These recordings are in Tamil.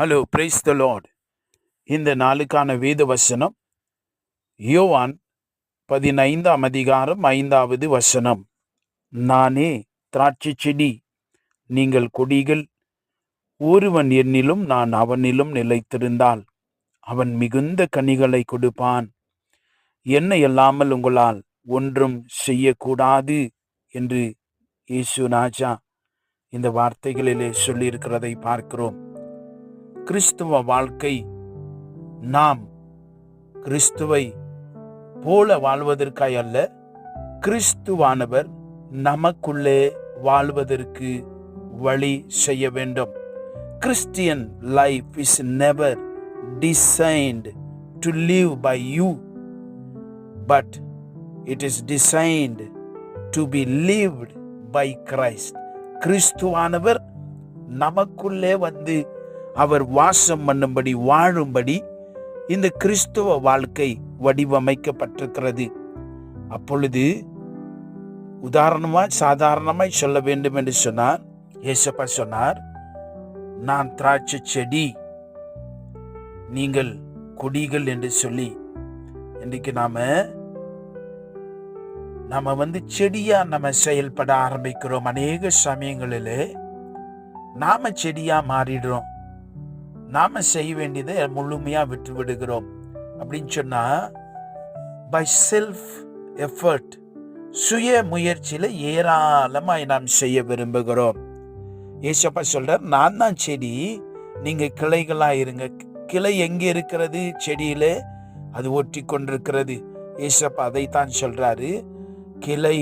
Hello, praise the Lord. இந்த நாளுக்கான வேத வசனம் யோவான் 15ஆம் அதிகாரம் 5வது வசனம். நானே திராட்சை செடி, நீங்கள் கொடிகள். ஒருவன் என்னிலும் நான் அவனிலும் நிலைத்திருந்தால் அவன் மிகுந்த கனிகளை கொடுப்பான். என்னை அல்லாமல் உங்களால் ஒன்றும் செய்யக்கூடாது என்று இயேசு ராஜா இந்த வார்த்தைகளிலே சொல்லியிருக்கிறதை பார்க்கிறோம். கிறிஸ்துவ வாழ்க்கை நாம் கிறிஸ்துவை போல வாழ்வதற்காய் அல்ல, கிறிஸ்துவானவர் நமக்குள்ளே வாழ்வதற்கு வழி செய்ய வேண்டும். Christian life is never designed to live by you, but it is designed to be lived by Christ. கிறிஸ்துவானவர் நமக்குள்ளே வந்து அவர் வாசம் பண்ணும்படி வாழும்படி இந்த கிறிஸ்துவ வாழ்க்கை வடிவமைக்கப்பட்டிருக்கிறது. அப்பொழுது உதாரணமாய் சாதாரணமாய் சொல்ல வேண்டும் என்று சொன்னார். இயேசப்பா சொன்னார், நான் திராட்சை செடி, நீங்கள் கொடிகள் என்று சொல்லி. இன்றைக்கு நாம செடியா நம்ம செயல்பட ஆரம்பிக்கிறோம். அநேக சமயங்களிலே நாம செடியா மாறிடுறோம். நாம செய்ய வேண்டியதை முழுமையா விட்டு விடுகிறோம். அப்படின்னு சொன்னா பை செல்ஃப் எஃபர்ட், சுய முயற்சியில ஏராளமாய் நாம் செய்ய விரும்புகிறோம். ஏசப்பா சொல்றார், நான் தான் செடி, நீங்க கிளைகளா இருங்க. கிளை எங்க இருக்கிறது? செடியில அது ஒட்டி கொண்டிருக்கிறது. ஏசப்பா அதைத்தான் சொல்றாரு, கிளை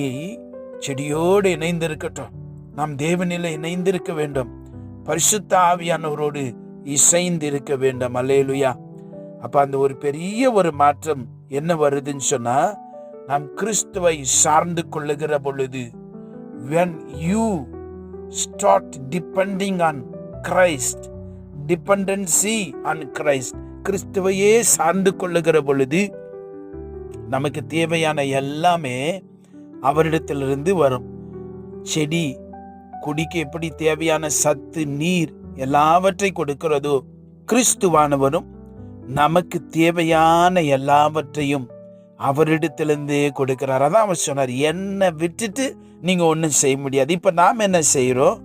செடியோடு இணைந்திருக்கட்டும். நாம் தேவனில இணைந்திருக்க வேண்டும், பரிசுத்த ஆவியானவரோடு இசைந்து இருக்க வேண்டும். அல்லேலூயா. அப்ப அந்த ஒரு பெரிய ஒரு மாற்றம் என்ன வருதுன்னு சொன்னா, நாம் கிறிஸ்துவை சார்ந்து கொள்ளுகிற பொழுது, when you start depending on Christ, dependency on Christ, கிறிஸ்துவையே சார்ந்து கொள்ளுகிற பொழுது நமக்கு தேவையான எல்லாமே அவரிடத்திலிருந்து வரும். செடி கொடிக்கு எப்படி தேவையான சத்து, நீர் எல்லாவற்றை கொடுக்கிறதோ, கிறிஸ்துவானவரும் நமக்கு தேவையான எல்லாவற்றையும் அவரிடத்திலிருந்தே கொடுக்கிறார். அதான் அவர் சொன்னார், என்னை விட்டுட்டு நீங்க ஒன்றும் செய்ய முடியாது. இப்ப நாம என்ன செய்யறோம்?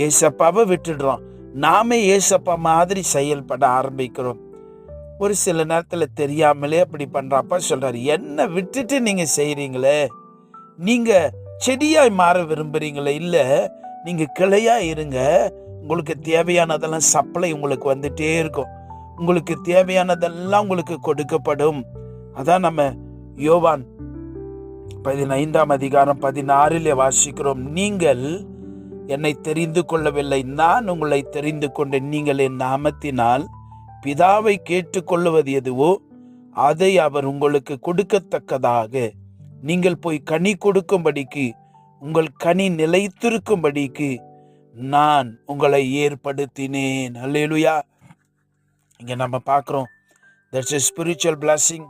ஏசப்பாவை விட்டுடுறோம். நாம ஏசப்பா மாதிரி செயல்பட ஆரம்பிக்கிறோம். ஒரு சில நேரத்துல தெரியாமலே அப்படி பண்றப்ப சொல்றாரு, என்னை விட்டுட்டு நீங்க செய்யறீங்களே, நீங்க செடியாய் மாற விரும்புறீங்களே, இல்ல நீங்க கிளையா இருங்க. உங்களுக்கு தேவையானதெல்லாம் சப்ளை உங்களுக்கு வந்துட்டே இருக்கும். உங்களுக்கு தேவையானதெல்லாம் உங்களுக்கு கொடுக்கப்படும். அதான் நம்ம யோவான் 15ஆம் அதிகாரம் 16 வாசிக்கிறோம். நீங்கள் என்னை தெரிந்து கொள்ளவில்லை, நான் உங்களை தெரிந்து கொண்டேன். நீங்கள் என் நாமத்தினால் பிதாவை கேட்டுக்கொள்ளுவது எதுவோ அதை அவர் உங்களுக்கு கொடுக்கத்தக்கதாக நீங்கள் போய் கனி கொடுக்கும்படிக்கு, உங்கள் கனி நிலைத்திருக்கும்படிக்கு நான் உங்களை ஏற்படுத்தினேன். அல்லேலூயா. இங்க நம்ம பார்க்கிறோம், that's a spiritual blessing.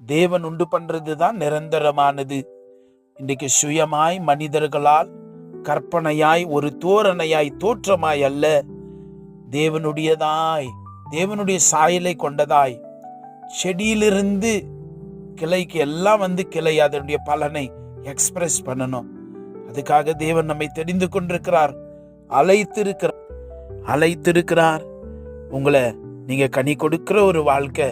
தேவன் உண்டு பண்றது தான் நிரந்தரமானது. இன்றைக்கு சுயமாய் மனிதர்களால் கற்பனையாய் ஒரு தோரணையாய் தோற்றமாய் அல்ல, தேவனுடையதாய், தேவனுடைய சாயலை கொண்டதாய், செடியிலிருந்து கிளைக்கு எல்லாம் கிளை அதனுடைய பலனை எக்ஸ்பிரஸ் பண்ணணும். அதுக்காக தேவன் நம்மை தெரிந்து கொண்டிருக்கிறார், அழைத்திருக்கிறார். உங்களை நீங்க கனி கொடுக்கிற ஒரு வாழ்க்கை,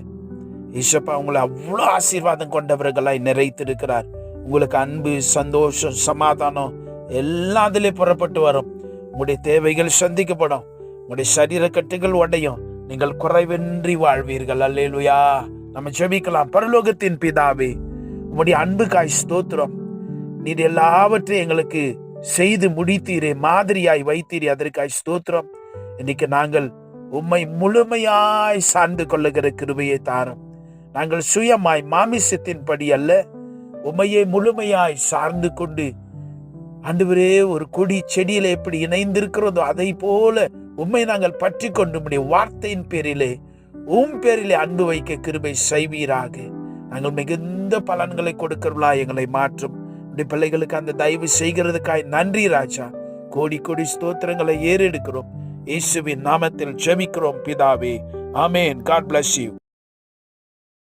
ஈசப்பா உங்களை அவ்வளோ ஆசீர்வாதம் கொண்டவர்களாய் நிறைத்திருக்கிறார். உங்களுக்கு அன்பு, சந்தோஷம், சமாதானம் எல்லாம் அதிலே புறப்பட்டு வரும். உங்களுடைய தேவைகள் சந்திக்கப்படும், உங்களுடைய சரீர கட்டுகள் உடையும், நீங்கள் குறைவின்றி வாழ்வீர்கள். அல்லேலூயா. நம்ம ஜெபிக்கலாம். பரலோகத்தின் பிதாவே, உங்களுடைய அன்புக்காய் ஸ்தோத்திரம். நீர் எல்லாவற்றையும் எங்களுக்கு செய்து முடித்தீரே, மாதிரியாய் வைத்தீரே, அதற்காய் ஸ்தோத்திரம். இன்னைக்கு நாங்கள் உம்மை முழுமையாய் சார்ந்து கொள்ளுகிற கிருபையை தாரும். நாங்கள் சுயமாய் மாமிசத்தின் படி அல்ல, உம்மையை முழுமையாய் சார்ந்து கொண்டு, ஆண்டவரே, ஒரு கொடி செடியில எப்படி இணைந்திருக்கிறதோ அதை போல உம்மை நாங்கள் பற்றி கொண்டு முடியும். வார்த்தையின் பேரிலே, பேரிலே அன்பு வைக்க கிருபை செய்வீராக. நாங்கள் மிகுந்த பலன்களை கொடுக்கிறவர்களா எங்களை மாற்றும். பிள்ளைகளுக்கு அந்த தயவு செய்கிறதுக்காய் நன்றி ராஜா. கோடி கோடி ஸ்தோத்திரங்களை ஏறெடுக்கிறோம். இயேசுவின் நாமத்தில் ஜெபிக்கிறோம் பிதாவே. ஆமென். God bless you.